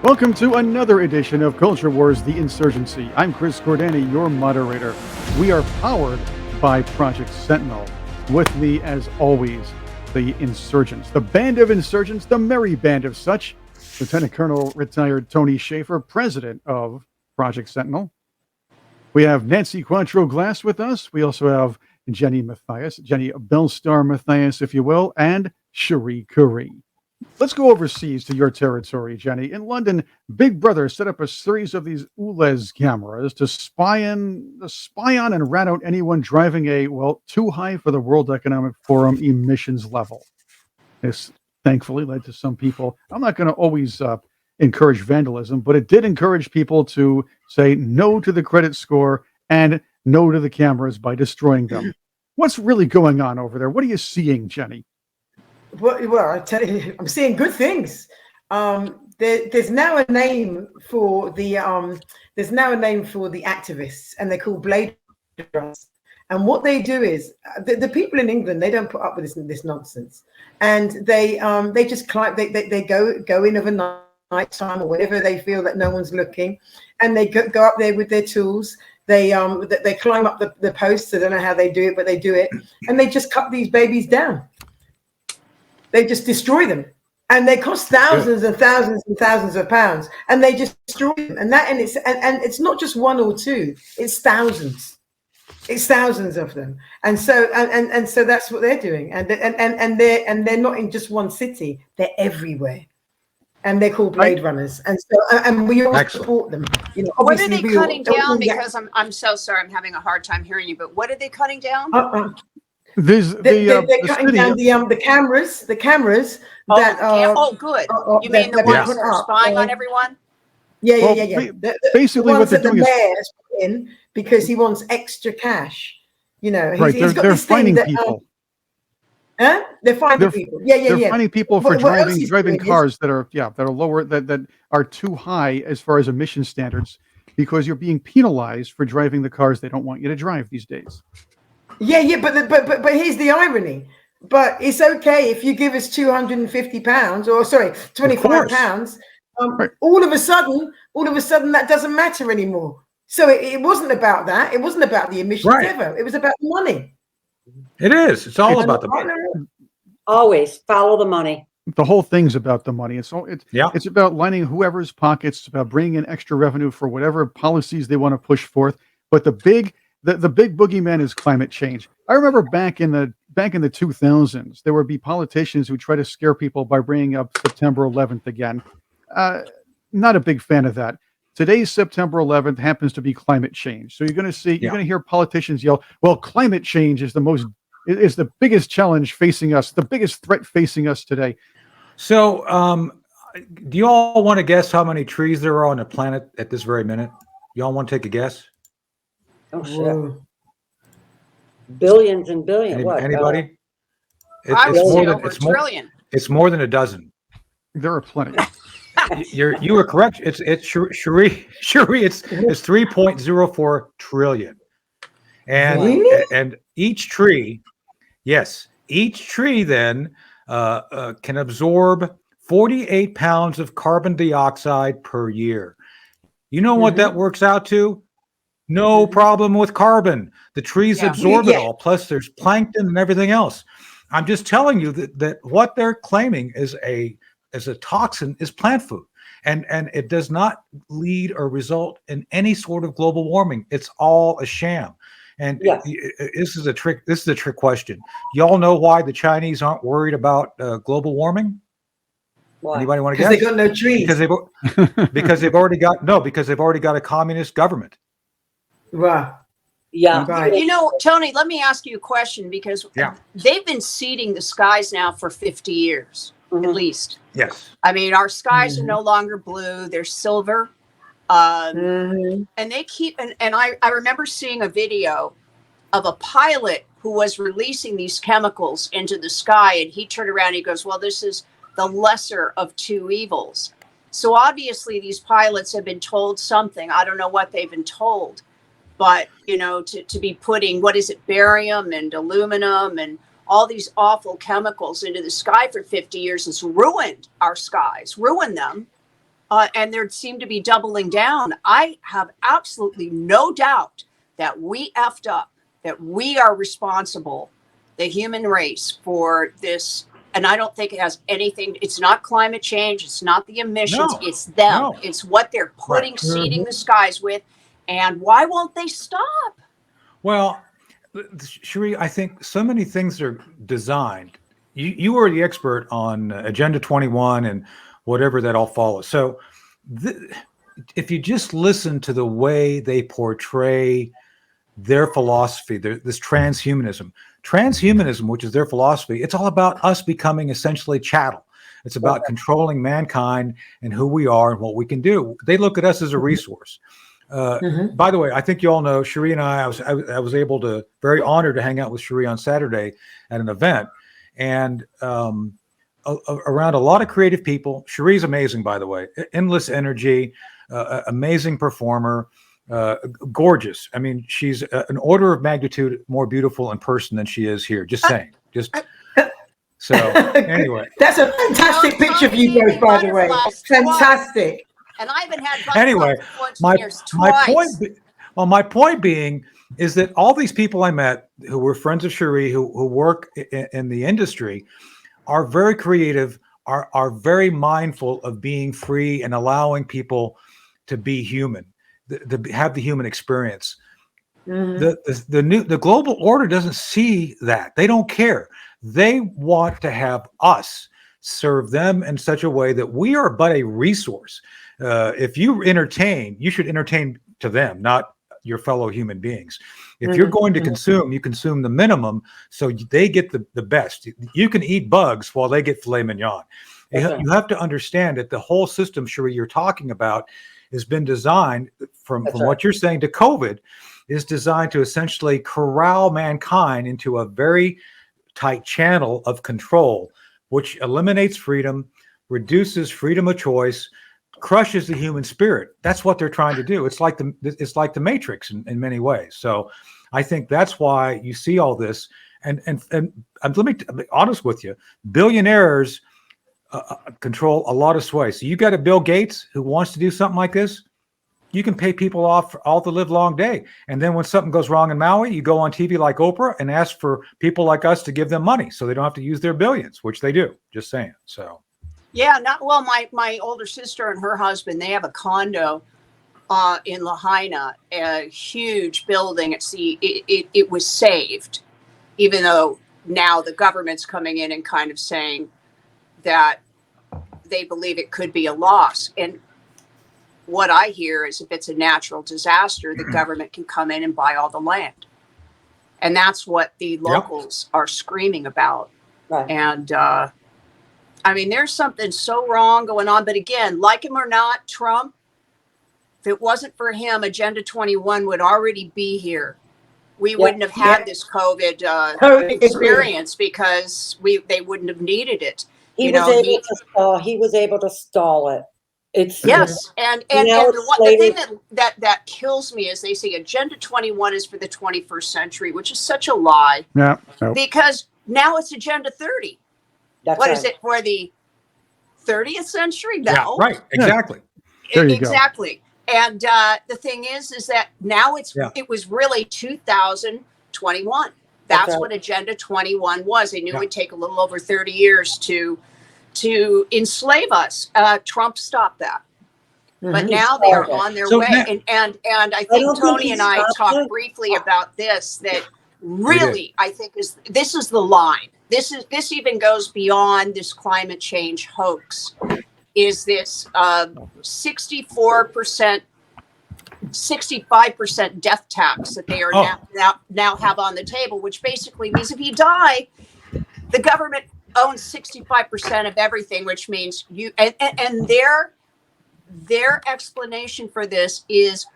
Welcome to another edition of Culture Wars, the Insurgency. I'm Chris Cordani, your moderator. We are powered by Project Sentinel. With me, as always, the insurgents, the band of insurgents, the merry band of such. Lieutenant Colonel retired Tony Shaffer, president of Project Sentinel. We have Nancy Quatro Glass with us. We also have Jennie Bellestar Matthias, if you will, and Cherie Currie. Let's go overseas to your territory, Jennie. In London, Big Brother set up a series of these ULEZ cameras to spy on and rat out anyone driving too high for the World Economic Forum emissions level. This thankfully led to some people. I'm not going to always encourage vandalism, but it did encourage people to say no to the credit score and no to the cameras by destroying them. What's really going on over there? What are you seeing, Jennie? Well, I tell you, I'm seeing good things. There's now a name for the activists, and they're called blade runners. And what they do is the people in England, they don't put up with this nonsense, and they just climb. They go in of a night time or whatever they feel that no one's looking, and they go up there with their tools. They climb up the posts. I don't know how they do it, but they do it, and they just cut these babies down. They just destroy them, and they cost thousands and thousands and thousands of pounds, and they just destroy them. And it's not just one or two; it's thousands. It's thousands of them, and so that's what they're doing. And they're not in just one city; they're everywhere, and they're called blade runners. And we all support them. You know, what are they cutting down? Because I'm so sorry, I'm having a hard time hearing you. But what are they cutting down? They're cutting down the cameras. The cameras that are. Oh, good. You mean the ones that are spying on everyone? Yeah. Basically, what they're doing is the mayor's put in because he wants extra cash. You know, they're finding people. They're finding people. They're finding people for driving cars that are lower, that are too high as far as emission standards, because you're being penalized for driving the cars they don't want you to drive these days. But here's the irony. But it's okay if you give us £250 or £25. Right. All of a sudden that doesn't matter anymore. So it wasn't about that. It wasn't about the emissions ever. It was about the money. It is. It's all about the money. Always follow the money. The whole thing's about the money. It's about lining whoever's pockets. It's about bringing in extra revenue for whatever policies they want to push forth. But the big boogeyman is climate change. I remember back in the 2000s, there would be politicians who try to scare people by bringing up September 11th again. Not a big fan of that. Today's September 11th happens to be climate change. So you're going to hear politicians yell, "Well, climate change is the biggest challenge facing us, the biggest threat facing us today." So, do you all want to guess how many trees there are on the planet at this very minute? You all want to take a guess? Oh shit! Billions and billions. Anybody? Trillion. It's more than a dozen. There are plenty. You were correct. It's Cherie. It's 3.04 trillion. And really? And each tree then can absorb 48 pounds of carbon dioxide per year. You know what that works out to? No problem with carbon. The trees absorb it all. Plus, there's plankton and everything else. I'm just telling you that what they're claiming is a toxin is plant food, and it does not lead or result in any sort of global warming. It's all a sham. And this is a trick. This is a trick question. Y'all know why the Chinese aren't worried about global warming? Why? Anybody want to guess? Because they got no trees. Because they've already got a communist government. Right. Yeah. Right. You know, Tony, let me ask you a question, because they've been seeding the skies now for 50 years, at least. Yes. I mean, our skies are no longer blue, they're silver. And they keep, and I remember seeing a video of a pilot who was releasing these chemicals into the sky, and he turned around and he goes, "Well, this is the lesser of two evils." So obviously these pilots have been told something. I don't know what they've been told. But, you know, to be putting, barium and aluminum and all these awful chemicals into the sky for 50 years has ruined our skies, ruined them. and there seem to be doubling down. I have absolutely no doubt that we effed up, that we are responsible, the human race, for this. And I don't think it has anything, it's not climate change, it's not the emissions, it's them. It's what they're putting, seeding the skies with. And why won't they stop? Well, Cherie, I think so many things are designed. You are the expert on Agenda 21 and whatever that all follows. So if you just listen to the way they portray their philosophy, this transhumanism, which is their philosophy, it's all about us becoming essentially chattel. It's about controlling mankind and who we are and what we can do. They look at us as a resource. By the way, I think you all know Cherie and I was able to, very honored to hang out with Cherie on Saturday at an event, and around a lot of creative people. Cherie's amazing, by the way, endless energy, amazing performer, gorgeous. I mean, she's an order of magnitude more beautiful in person than she is here. Just saying. So anyway, that's a fantastic picture of you both, by the way. Fantastic. And I haven't had anyway, my point being is that all these people I met who were friends of Cherie, who work in the industry, are very creative, are very mindful of being free and allowing people to be human, to have the human experience. The global order doesn't see that. They don't care. They want to have us serve them in such a way that we are but a resource. If you entertain, you should entertain to them, not your fellow human beings. If you're going to consume, you consume the minimum so they get the best. You can eat bugs while they get filet mignon. You have to understand that the whole system, Cherie, you're talking about has been designed from what you're saying to COVID, is designed to essentially corral mankind into a very tight channel of control, which eliminates freedom, reduces freedom of choice, crushes the human spirit. That's what they're trying to do. It's like the Matrix in many ways. So I think that's why you see all this. And let me be honest with you, billionaires control a lot of sway. So you got a Bill Gates who wants to do something like this, you can pay people off all the live long day. And then when something goes wrong in Maui, you go on TV like Oprah and ask for people like us to give them money so they don't have to use their billions, which they do. Just saying. So. Yeah, my older sister and her husband, they have a condo in Lahaina, a huge building. It was saved, even though now the government's coming in and kind of saying that they believe it could be a loss. And what I hear is if it's a natural disaster, the government can come in and buy all the land. And that's what the locals are screaming about. Right. And I mean, there's something so wrong going on. But again, like him or not, Trump, if it wasn't for him, Agenda 21 would already be here. We wouldn't have had this COVID experience because they wouldn't have needed it. He was able to stall it. It's yes, and the thing that kills me is they say Agenda 21 is for the 21st century, which is such a lie. Yeah, because now it's Agenda 30. That's What is it for the 30th century? No, yeah, right, exactly. There you exactly. Go. And the thing is that now it was really 2021. That's what Agenda 21 was. They knew it would take a little over 30 years to enslave us. Trump stopped that. But now they are on their way. And I think Tony and I talked briefly about this, that really, I think this is the line. This even goes beyond this climate change hoax. Is this 64%, 65% death tax that they are now have on the table, which basically means if you die, the government owns 65% of everything, which means you and their explanation for this is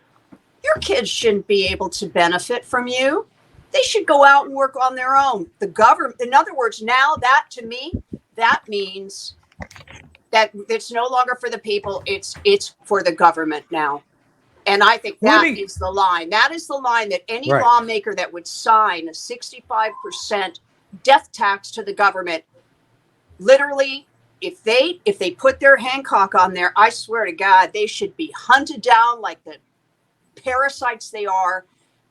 your kids shouldn't be able to benefit from you. They should go out and work on their own. The government, in other words, now that to me, that means that it's no longer for the people, it's for the government now. And I think that is the line. That is the line that any lawmaker that would sign a 65% death tax to the government literally if they put their Hancock on there, I swear to God, they should be hunted down like the parasites they are,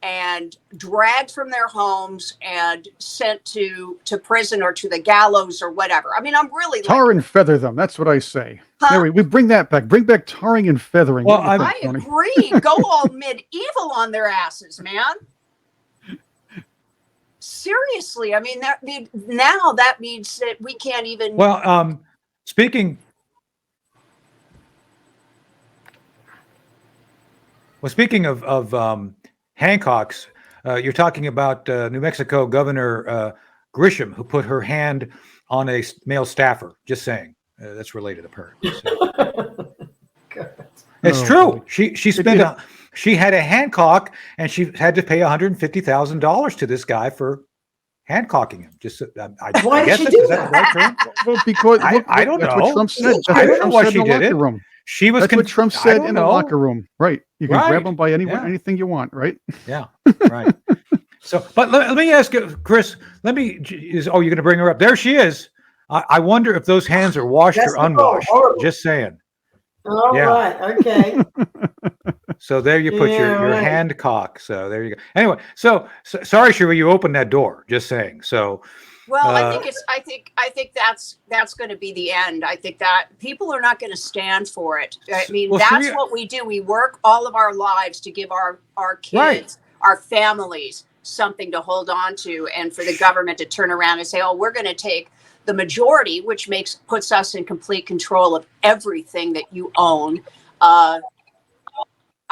and dragged from their homes and sent to prison or to the gallows or whatever. I mean, I'm really tar and feather them. That's what I say. Huh? Mary, we bring that back. Bring back tarring and feathering. Well, What do you I think, Tony? agree. Go all medieval on their asses, man. Seriously, I mean, that means that we can't even. Well, speaking of Hancocks, you're talking about New Mexico Governor Grisham, who put her hand on a male staffer. Just saying, that's related apparently. So. It's true. She spent she had a Hancock, and she had to pay $150,000 to this guy for Hancocking him. Just Why did she do that? Well, because I don't that's know. what Trump said. I don't know why she did it. Room. She was. That's what Trump said in the locker room. Right. You can grab them by anything you want. Right. Yeah. Right. So, but let me ask you, Chris. You're going to bring her up? There she is. I wonder if those hands are washed or unwashed. Just saying. All right. Okay. So there you put your Hancock. So there you go. Anyway, so sorry, Cherie, you opened that door. Just saying. So. Well, I think that's going to be the end. I think that people are not going to stand for it. I mean, that's what we do. We work all of our lives to give our kids, our families, something to hold on to, and for the government to turn around and say, "Oh, we're going to take the majority," which puts us in complete control of everything that you own.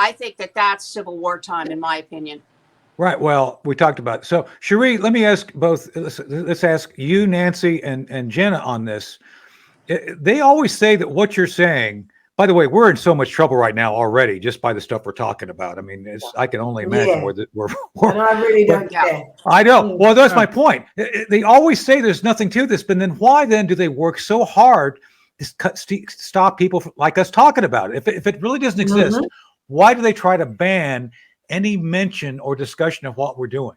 I think that's Civil War time, in my opinion. Right. Well, we talked about it. So, Cherie, let me ask both. Let's ask you, Nancy, and Jenna on this. They always say that what you're saying. By the way, we're in so much trouble right now already, just by the stuff we're talking about. I mean, I can only imagine we're and I really don't care. I know. Well, that's my point. They always say there's nothing to this, but then why then do they work so hard to stop people like us talking about it? If it really doesn't exist, why do they try to ban any mention or discussion of what we're doing?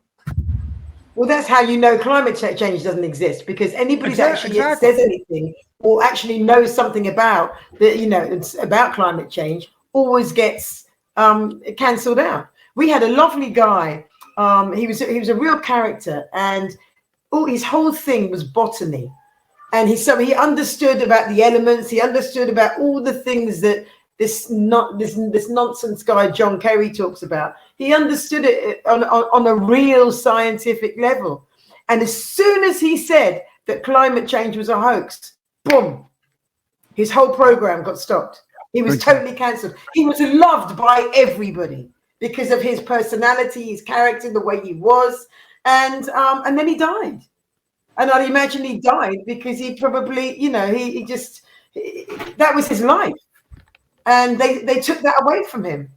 Well, that's how you know climate change doesn't exist, because anybody that actually says anything or actually knows something about about climate change always gets cancelled out. We had a lovely guy. He was a real character, and his whole thing was botany, and he understood about the elements. He understood about all the things that this nonsense guy John Kerry talks about. He understood it on a real scientific level. And as soon as he said that climate change was a hoax, boom, his whole program got stopped. He was totally cancelled. He was loved by everybody because of his personality, his character, the way he was, and then he died. And I'd imagine he died because he probably, that was his life. And they took that away from him,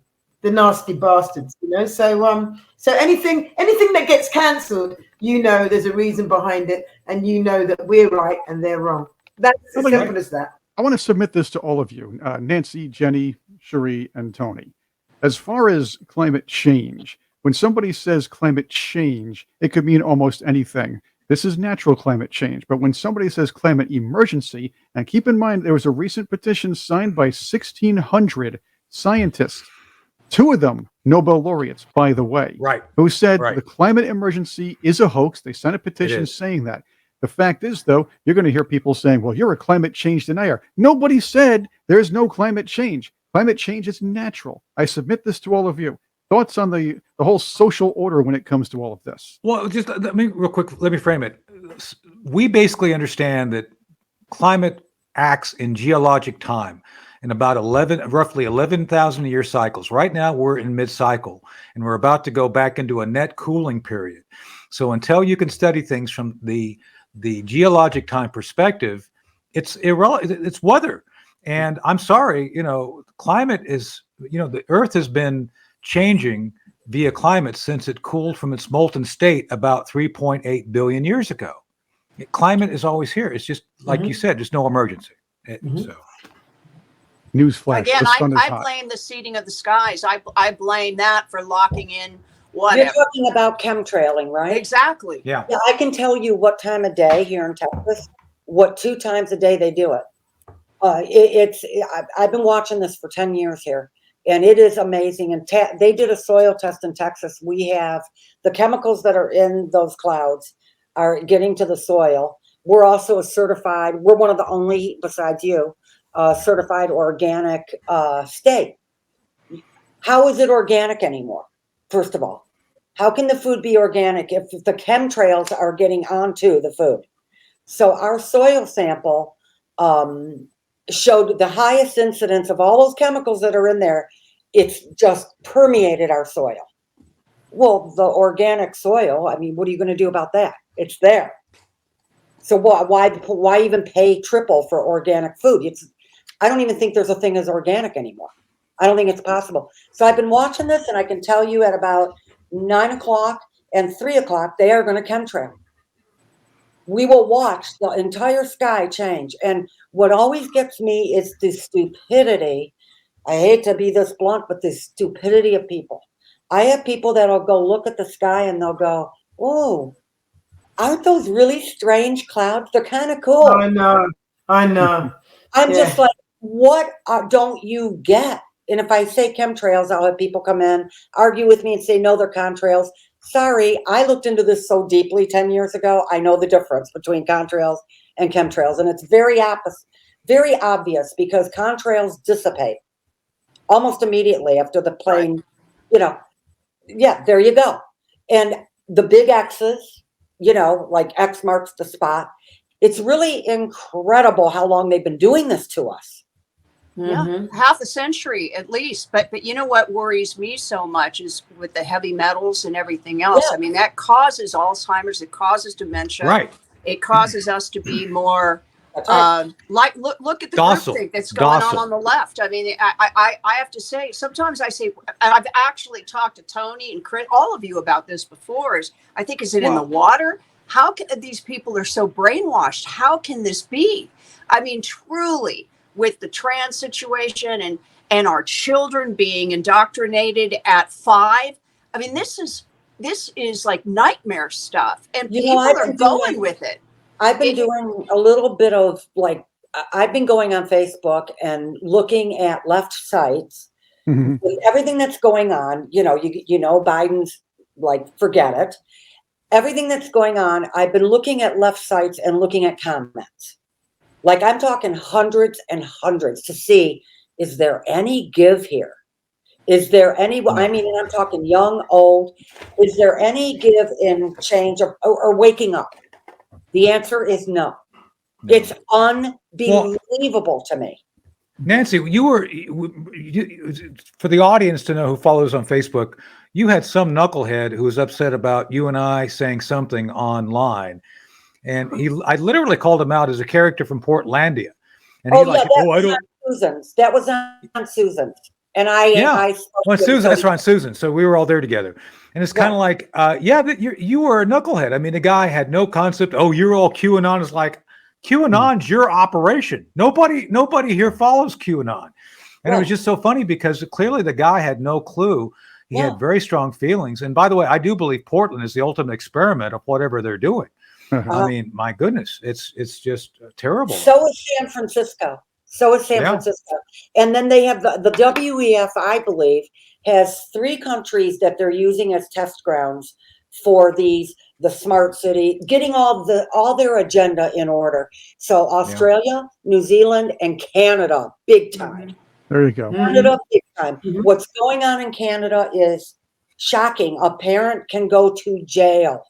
the nasty bastards, So anything that gets cancelled, there's a reason behind it, and that we're right and they're wrong. That's as simple as that. I want to submit this to all of you, Nancy, Jenny, Cherie, and Tony. As far as climate change, when somebody says climate change, it could mean almost anything. This is natural climate change. But when somebody says climate emergency, and keep in mind, there was a recent petition signed by 1,600 scientists, 2 of them Nobel laureates, by the way, who said the climate emergency is a hoax. They sent a petition saying that. The fact is, though, you're going to hear people saying, well, you're a climate change denier. Nobody said there's no climate change. Climate change is natural. I submit this to all of you. Thoughts on the whole social order when it comes to all of this? Well, just let me frame it. We basically understand that climate acts in geologic time in about roughly 11,000 year cycles. Right now, we're in mid-cycle, and we're about to go back into a net cooling period. So until you can study things from the geologic time perspective, it's irrelevant. It's weather. And I'm sorry, climate is, the Earth has been changing via climate since it cooled from its molten state about 3.8 billion years ago. Climate is always here. It's just like you said, there's no emergency. So, newsflash. Again, I blame the seeding of the skies. I blame that for locking in whatever. You're talking about chemtrailing, right? Exactly. Yeah. I can tell you what time of day here in Texas, what 2 times a day they do it. I've been watching this for 10 years here, and it is amazing. And they did a soil test in Texas. We have the chemicals that are in those clouds are getting to the soil. We're also we're one of the only, besides you, certified organic state. How is it organic anymore? First of all, how can the food be organic if the chemtrails are getting onto the food? So our soil sample showed the highest incidence of all those chemicals that are in there. It's just permeated our soil. Well, the organic soil, I mean, what are you going to do about that? It's there. So why even pay triple for organic food? I don't even think there's a thing as organic anymore. I don't think it's possible. So I've been watching this, and I can tell you at about 9 o'clock and 3 o'clock, they are going to chemtrail. We will watch the entire sky change. And what always gets me is the stupidity. I hate to be this blunt, but the stupidity of people. I have people that'll go look at the sky and they'll go, "Oh, aren't those really strange clouds? They're kind of cool." I know. I'm just like, what don't you get? And if I say chemtrails, I'll have people come in, argue with me and say, no, they're contrails. Sorry, I looked into this so deeply 10 years ago. I know the difference between contrails and chemtrails. And it's very obvious because contrails dissipate almost immediately after the plane, there you go. And the big X's, like X marks the spot. It's really incredible how long they've been doing this to us. Yeah, half a century at least. But you know what worries me so much is with the heavy metals and everything else. Yeah. I mean, that causes Alzheimer's. It causes dementia. Right. It causes us to be more look at the groupthink that's going on the left. I mean, I have to say, sometimes I say, I've actually talked to Tony and Chris, all of you about this before. Is it in the water? How can these people are so brainwashed? How can this be? I mean, truly. With the trans situation and our children being indoctrinated at 5. I mean, this is like nightmare stuff, and people are going with it. I've been doing a little bit of I've been going on Facebook and looking at left sites with everything that's going on. Biden's forget it. Everything that's going on, I've been looking at left sites and looking at comments. I'm talking hundreds and hundreds to see, is there any give here? Is there any, and I'm talking young, old, is there any give in change or waking up? The answer is no. It's unbelievable to me. Nancy, for the audience to know who follows on Facebook, you had some knucklehead who was upset about you and I saying something online. And I literally called him out as a character from Portlandia. And Susan's. That was on Susan's. And on Susan, that's right, on Susan. So we were all there together. And it's kind of like, you were a knucklehead. I mean, the guy had no concept. Oh, you're all QAnon. Is like, QAnon's your operation. Nobody here follows QAnon. And it was just so funny because clearly the guy had no clue. He had very strong feelings. And by the way, I do believe Portland is the ultimate experiment of whatever they're doing. I mean, my goodness, it's just terrible. So is San Francisco. Francisco. And then they have the WEF, I believe, has 3 countries that they're using as test grounds for the smart city, getting all their agenda in order. So Australia, New Zealand, and Canada, big time. There you go. Canada, big time. What's going on in Canada is shocking. A parent can go to jail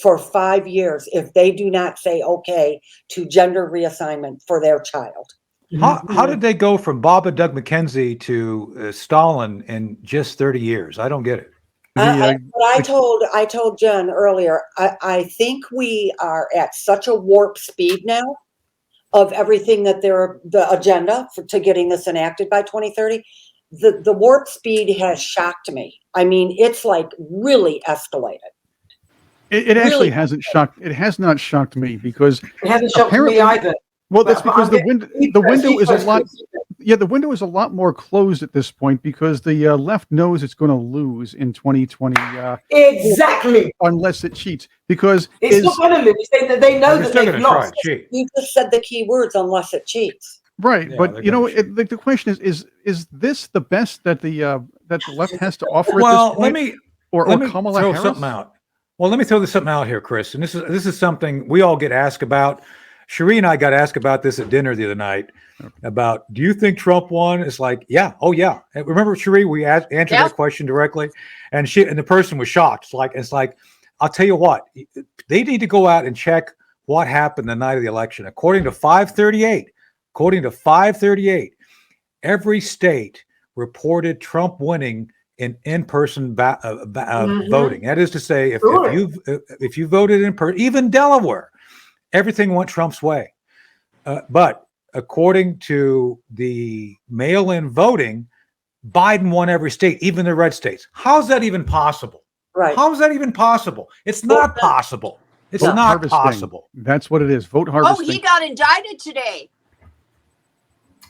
for 5 years if they do not say okay to gender reassignment for their child. How did they go from Bob and Doug McKenzie to Stalin in just 30 years? I don't get it. I told Jen earlier, I think we are at such a warp speed now of everything that the agenda to getting this enacted by 2030. The warp speed has shocked me. I mean, it's really escalated. It actually hasn't shocked. It has not shocked me because it hasn't shocked me either. Well, that's because the window is a lot. Yeah, the window is a lot more closed at this point because the left knows it's going to lose in 2020. Exactly. Unless it cheats, because it's not going to lose. They know that they've lost. You just said the key words. Unless it cheats. Right, Yeah, but they're you know, gonna cheat. the question is this the best that the left has to offer at Well, this point, or let me Kamala throw Harris? something out. Well, let me throw this something out here, Chris. And this is something we all get asked about. Cherie and I got asked about this at dinner the other night. About, do you think Trump won? It's like, yeah, oh yeah. And remember, Cherie, we answered Yeah. that question directly, and the person was shocked. It's like, I'll tell you what, they need to go out and check what happened the night of the election. According to 538, every state reported Trump winning in-person voting. That is to say, if you voted in person, even Delaware, everything went Trump's way. But according to the mail-in voting, Biden won every state, even the red states. How's that even possible? Right. How is that even possible? It's not possible. It's Vote not harvesting. possible. That's what it is. Vote Oh, harvesting. he got indicted today.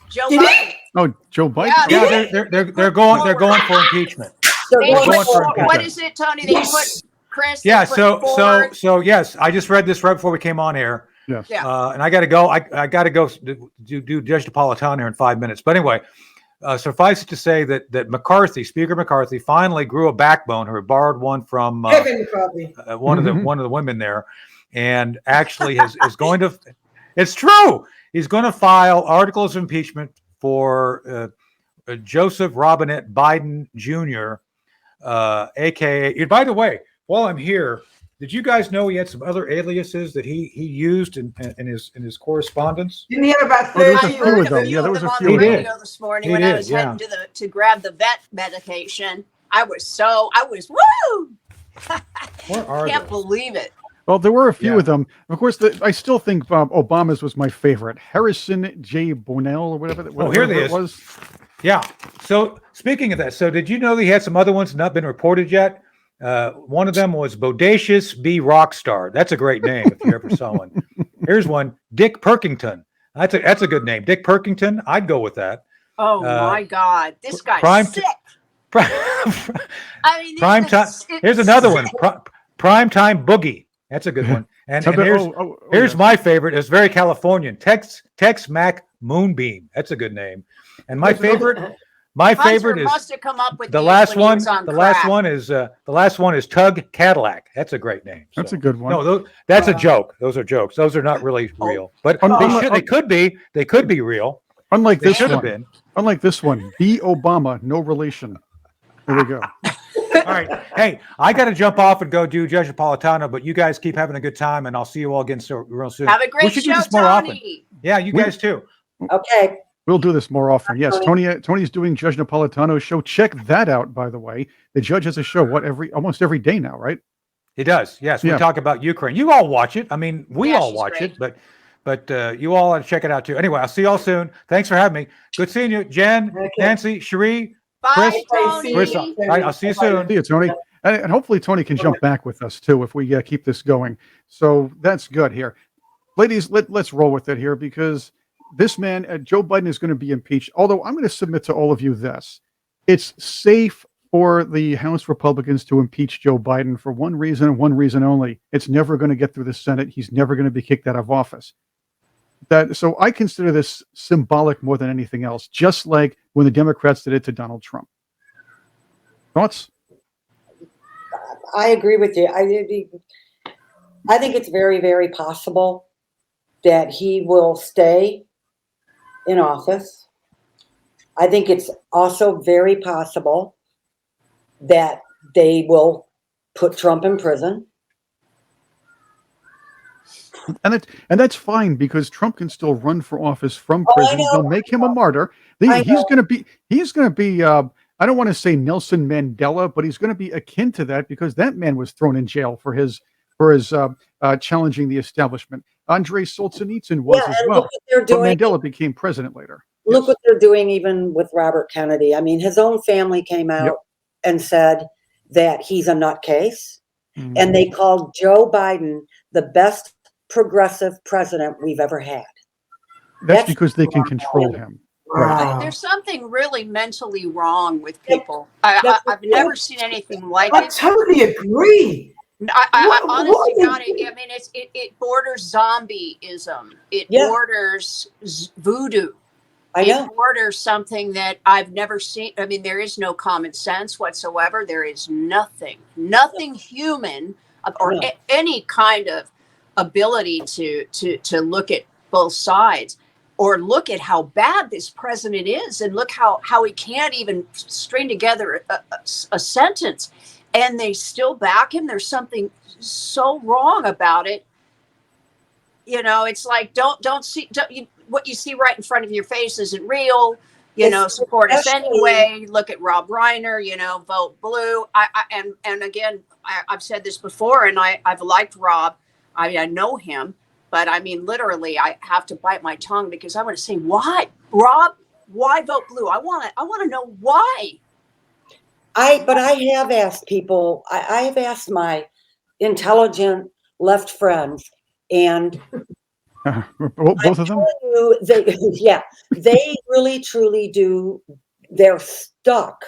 Joe Did he? Biden. Oh, Joe Biden. Yeah, They're going for impeachment. They're They going put, for impeachment. what is it, Tony? They put Chris. Yeah. they put forward- So yes, I just read this right before we came on air. Yes. Yeah. And I got to go. I got to go do Judge Napolitano here in 5 minutes. But anyway, suffice it to say that McCarthy, Speaker McCarthy, finally grew a backbone, or borrowed one from Kevin McCarthy. one of the women there, and actually is going to. It's true. He's going to file articles of impeachment for Joseph Robinette Biden Jr., aka. By the way, while I'm here, did you guys know he had some other aliases that he used in his correspondence? Didn't he have about Oh, there was 30 a few or of them. something? Yeah, there was a on few the of them. radio this morning He when I did, was yeah. heading to grab the vet medication. I was woo! Where are Can't they? believe it. Well, there were a few Yeah. of them. Of course, I still think Obama's was my favorite. Harrison J. Bonnell, or whatever. Here they it is. was. Yeah. So speaking of that, so did you know that he had some other ones not been reported yet? One of them was Bodacious B. Rockstar. That's a great name if you ever saw one. Here's one, Dick Perkington. That's a good name, Dick Perkington. I'd go with that. Oh my God, this guy's prime sick. Prime time. Here's another one, Prime Time Boogie. That's a good one. And here's my favorite. It's very Californian. Tex Mac Moonbeam. That's a good name. And my favorite. My favorite is must have come up with the these last when he one. was on The crack. last one is Tug Cadillac. That's a great name. That's a good one. No, that's a joke. Those are jokes. Those are not really real, but they could be. They could be real. Unlike They this should have one. been. Unlike this one, B. Obama, no relation. There we go. All right. Hey, I got to jump off and go do Judge Napolitano, but you guys keep having a good time, and I'll see you all again real soon. Have a great We should show, do this more Tony. often. Yeah, you guys too. Okay. We'll do this more often. Yes, Tony's doing Judge Napolitano's show. Check that out, by the way. The judge has a show almost every day now, right? He does. Yes, we Yeah. talk about Ukraine. You all watch it. I mean, we all she's watch great. it, but you all ought to check it out too. Anyway, I'll see you all soon. Thanks for having me. Good seeing you, Jen, Okay. Nancy, Cherie, Bye, Chris. Tony. Chris. All right, I'll see you soon. See you, Tony. And hopefully Tony can jump back with us too if we keep this going. So that's good here. Ladies, let's roll with it here, because this man, Joe Biden, is going to be impeached. Although I'm going to submit to all of you this. It's safe for the House Republicans to impeach Joe Biden for one reason and one reason only. It's never going to get through the Senate. He's never going to be kicked out of office. So I consider this symbolic more than anything else, just like when the Democrats did it to Donald Trump. Thoughts? I agree with you. I think it's very, very possible that he will stay in office. I think it's also very possible that they will put Trump in prison. And that's fine, because Trump can still run for office from I prison. know. They'll make him a martyr. I He's know. going to be. I don't want to say Nelson Mandela, but he's going to be akin to that, because that man was thrown in jail for his challenging the establishment. Andrei Solzhenitsyn was as and well. look what they're But doing. Mandela became president later. Look Yes. what they're doing even with Robert Kennedy. I mean, his own family came out Yep. and said that he's a nutcase. Mhm. And they called Joe Biden the best progressive president we've ever had. That's because they can control him. Wow. There's something really mentally wrong with people. I've never seen anything like I it. totally agree. I What- honestly what is- got it. I mean, it borders zombieism. It Yeah. borders voodoo. I know. They order something that I've never seen. I mean, there is no common sense whatsoever. There is nothing human or any kind of ability to look at both sides, or look at how bad this president is, and look how he can't even string together a sentence, and they still back him. There's something so wrong about it. You know, it's like, what you see right in front of your face isn't real. You know, support us anyway. Look at Rob Reiner. You know, vote blue. And again, I've said this before, and I've liked Rob. I know him, but I mean, literally, I have to bite my tongue because I want to say, why, Rob? Why vote blue? I want to know why. But I have asked people. I have asked my intelligent left friends, and both of them. They really truly do. They're stuck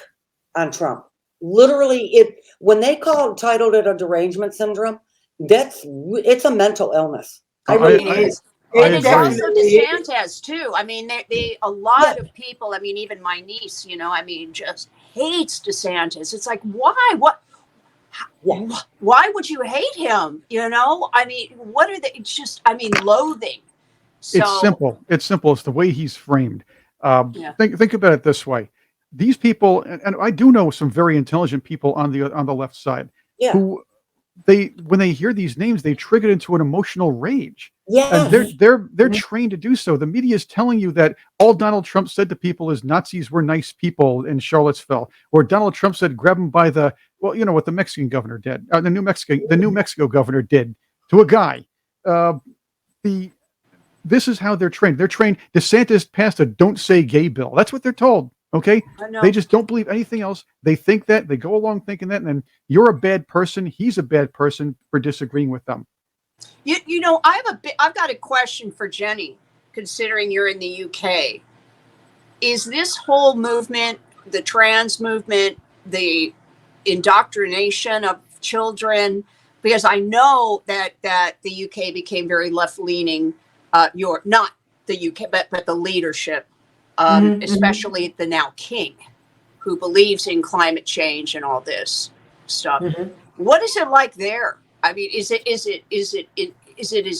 on Trump. Literally, when they titled it a derangement syndrome, it's a mental illness. It is. And it's also DeSantis too. I mean, a lot of people, I mean, even my niece, you know, I mean, just hates DeSantis. It's like, why? Why would you hate him? You know, I mean, what are they? It's just, I mean, loathing. So, it's simple. It's simple. It's the way he's framed. Think about it this way. These people, and I do know some very intelligent people on the left side, who when they hear these names, they trigger into an emotional rage. Yeah, and they're trained to do so. The media is telling you that all Donald Trump said to people is Nazis were nice people in Charlottesville, or Donald Trump said grab them by the, well, you know what the Mexican governor did, the New Mexico governor did to a guy. This is how they're trained. They're trained. DeSantis passed a "Don't Say Gay" bill. That's what they're told. Okay, they just don't believe anything else. They think that, they go along thinking that, and then you're a bad person. He's a bad person for disagreeing with them. You know, I've got a question for Jennie, considering you're in the UK. Is this whole movement, the trans movement, the indoctrination of children? Because I know that the UK became very left-leaning. Not the UK, but the leadership. Especially the now king, who believes in climate change and all this stuff. What is it like there? I mean, is it as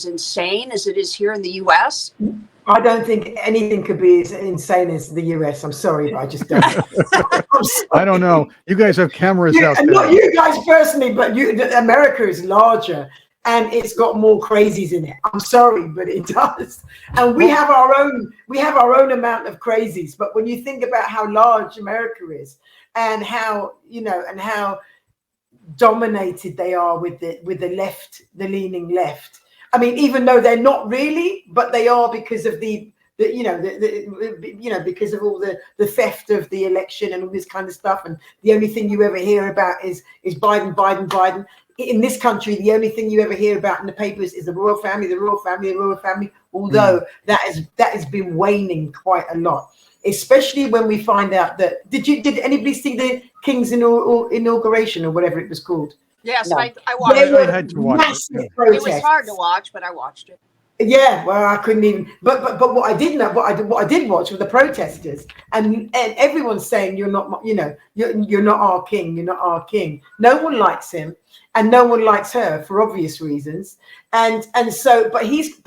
insane as it is here in the U.S.? I don't think anything could be as insane as the US. I'm sorry, but I just don't. I don't know. You guys have cameras out there. Not you guys personally, but America is larger. And it's got more crazies in it. I'm sorry, but it does. And we have our own amount of crazies. But when you think about how large America is, and how, you know, and how dominated they are with the left, the leaning left. I mean, even though they're not really, but they are because of because of all the theft of the election and all this kind of stuff. And the only thing you ever hear about is Biden. In this country, the only thing you ever hear about in the papers is the royal family. Although that has been waning quite a lot, especially when we find out that did anybody see the King's inauguration or whatever it was called? Yes, no. I watched it. I had to watch it. It was hard to watch, but I watched it. Yeah, well, I couldn't even. But what I did watch were the protesters, and everyone's saying you're not our king. You're not our king. No one likes him, and no one likes her for obvious reasons. And so, but he's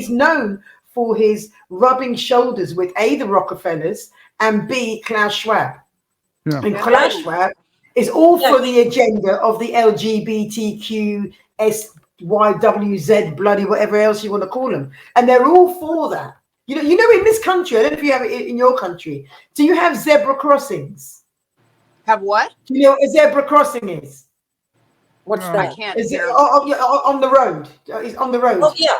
known for his rubbing shoulders with A, the Rockefellers, and B, Klaus Schwab. Yeah. And Klaus Schwab is all for the agenda of the LGBTQSYWZ, bloody whatever else you want to call them, and they're all for that. You know, in this country, I don't know if you have it in your country. Do you have zebra crossings? Have what? Do you know what a zebra crossing is? What's that? I can't. Is it on the road? It's on the road. Oh yeah,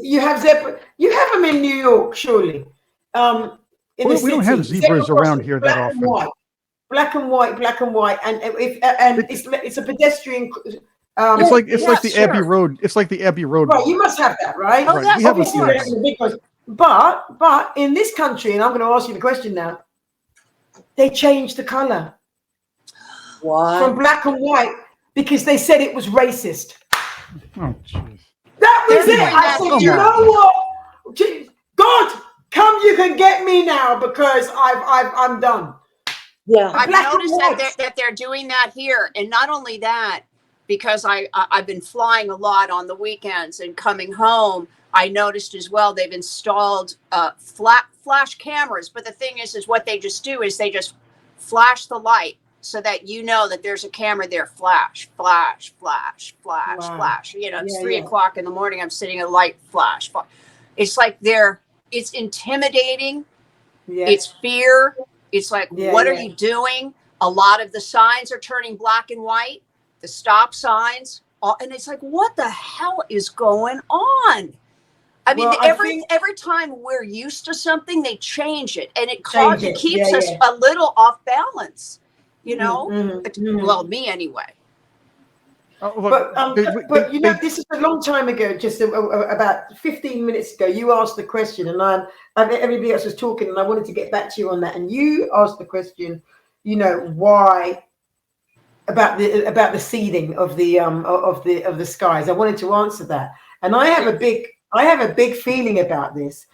you have zebra. You have them in New York, surely. We don't have zebras around here that often. Black and white, and it's a pedestrian. It's like the Abbey Road. It's like the Abbey Road. Right, you must have that, right? Oh, that's But in this country, and I'm going to ask you the question now. They changed the color from black and white because they said it was racist. Oh, jeez. That was it. I said, you know what? God, come, you can get me now because I'm done. Yeah. I've Black and noticed white. that they're doing that here. And not only that, because I've been flying a lot on the weekends and coming home, I noticed as well they've installed flash cameras. But the thing is what they just do is they just flash the light so that you know that there's a camera there. Flash, flash, flash, flash, Wow. flash. You know, it's Yeah, 3 yeah. o'clock in the morning. I'm sitting at light, flash, flash. It's like it's intimidating. Yeah. It's fear. It's like, Yeah, what are yeah. you doing? A lot of the signs are turning black and white, the stop signs. And it's like, what the hell is going on? I mean, Well, I think- every time we're used to something, they change it. And it Change it. keeps Yeah, us yeah. a little off balance, you know? Mhm. Well, me anyway. But you know, this is a long time ago, just about 15 minutes ago, you asked the question, and everybody else was talking, and I wanted to get back to you on that. And you asked the question, you know, why about the seeding of the skies. I wanted to answer that, and I have a big feeling about this.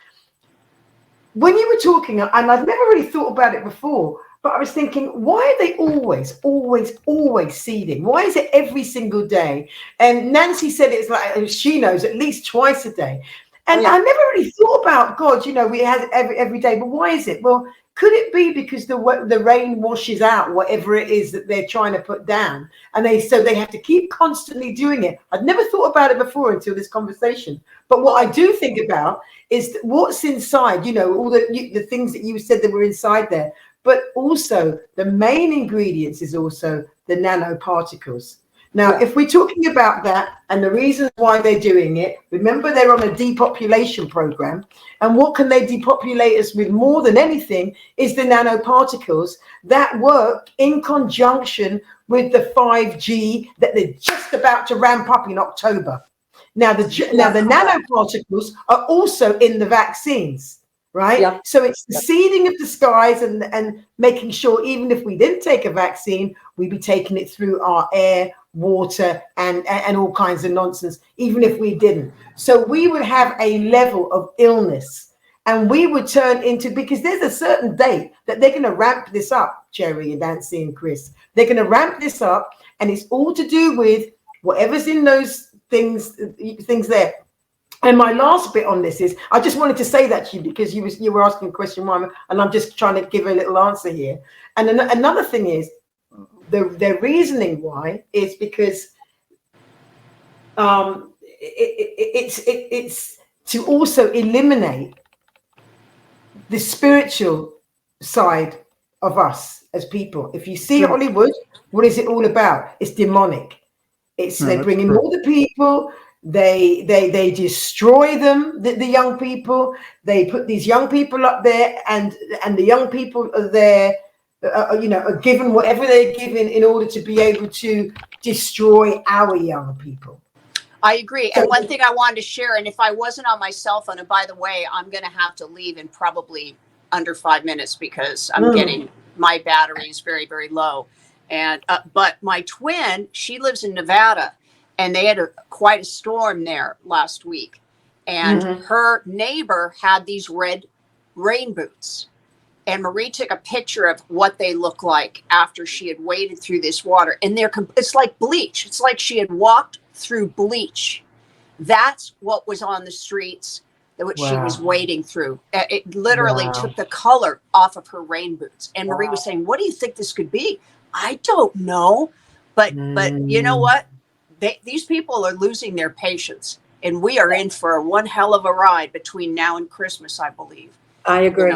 When you were talking, and I've never really thought about it before, but I was thinking, why are they always seeding? Why is it every single day? And Nancy said it's like she knows at least twice a day. And I never really thought about, God, you know, we have every day, but why is it? Well, could it be because the rain washes out whatever it is that they're trying to put down, and they have to keep constantly doing it? I'd never thought about it before until this conversation. But what I do think about is what's inside. You know, all the things that you said that were inside there. But also the main ingredients is also the nanoparticles. Now, if we're talking about that and the reasons why they're doing it, remember they're on a depopulation program. And what can they depopulate us with more than anything is the nanoparticles that work in conjunction with the 5G that they're just about to ramp up in October. Now, the nanoparticles are also in the vaccines. Right. Yep. So it's the seeding of the skies and making sure even if we didn't take a vaccine, we'd be taking it through our air, water, and all kinds of nonsense, even if we didn't. So we would have a level of illness, and we would turn into, because there's a certain date that they're going to ramp this up, Cherie and Nancy and Chris. They're going to ramp this up, and it's all to do with whatever's in those things there. And my last bit on this is, I just wanted to say that to you because you were asking a question, and I'm just trying to give a little answer here. And another thing is, the reasoning why is because it's to also eliminate the spiritual side of us as people. If you see Hollywood, what is it all about? It's demonic. They bring in all the people. They destroy them, the young people. They put these young people up there, and the young people are there, are given whatever they're given in order to be able to destroy our young people. I agree. And one thing I wanted to share, and if I wasn't on my cell phone, and by the way, I'm going to have to leave in probably under 5 minutes because I'm getting, my battery is very, very low. And but my twin, she lives in Nevada. And they had quite a storm there last week. And her neighbor had these red rain boots. And Marie took a picture of what they look like after she had waded through this water. And it's like bleach. It's like she had walked through bleach. That's what was on the streets, what she was wading through. It literally took the color off of her rain boots. And Marie was saying, what do you think this could be? I don't know. But you know what? These people are losing their patience, and we are in for one hell of a ride between now and Christmas, I believe. I agree.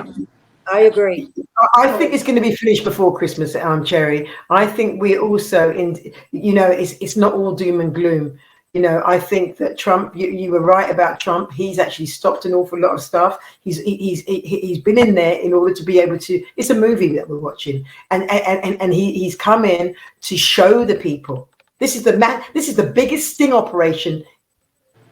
I agree. I think it's going to be finished before Christmas, Cherie. I think we're also it's not all doom and gloom. You know, I think that Trump, you were right about Trump. He's actually stopped an awful lot of stuff. He's been in there in order to be able to. It's a movie that we're watching, and he's come in to show the people. This is the biggest sting operation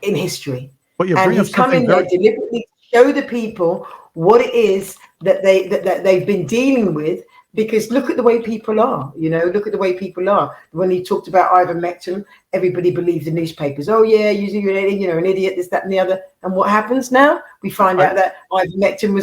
in history. And he's come in there deliberately to show the people what it is that they've been dealing with. Because look at the way people are, look at the way people are. When he talked about ivermectin, everybody believed the newspapers. Oh yeah, you're an idiot, this, that, and the other. And what happens now? We find out that ivermectin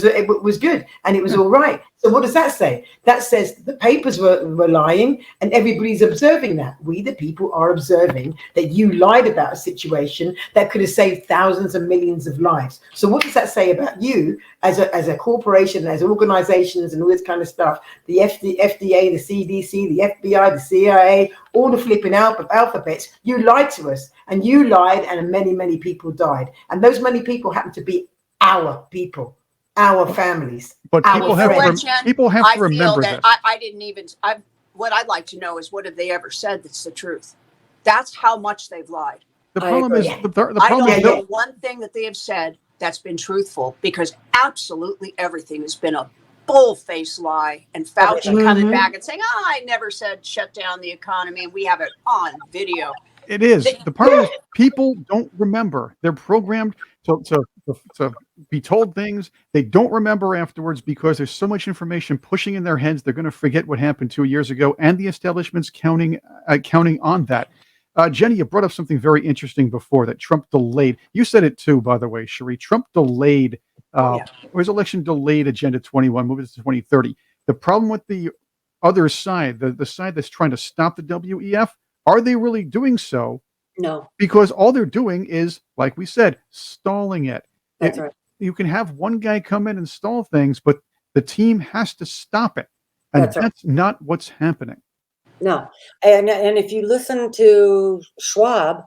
was good and it was all right. So what does that say? That says the papers were lying and everybody's observing that. We, the people, are observing that you lied about a situation that could have saved thousands and millions of lives. So what does that say about you as a corporation, as organizations and all this kind of stuff? The FDA, the CDC, the FBI, the CIA, all the flipping alphabets. You lied to us, and you lied, and many, many people died. And those many people happen to be our people, our families. But people have to remember this. I didn't even. What I'd like to know is, what have they ever said that's the truth? That's how much they've lied. The problem is, I don't know one thing that they have said that's been truthful, because absolutely everything has been a bull-faced lie. And Fauci coming back and saying, I never said shut down the economy, and we have it on video. It is. The problem is people don't remember. They're programmed to be told things. They don't remember afterwards because there's so much information pushing in their heads. They're going to forget what happened 2 years ago, and the establishment's counting on that. Jennie, you brought up something very interesting before, that Trump delayed. You said it too, by the way, Cherie. Trump delayed, his election delayed Agenda 21, moving to 2030. The problem with the other side, the side that's trying to stop the WEF, are they really doing so? No. Because all they're doing is, like we said, stalling it. That's right. You can have one guy come in and stall things, but the team has to stop it. And that's not what's happening. No. And if you listen to Schwab,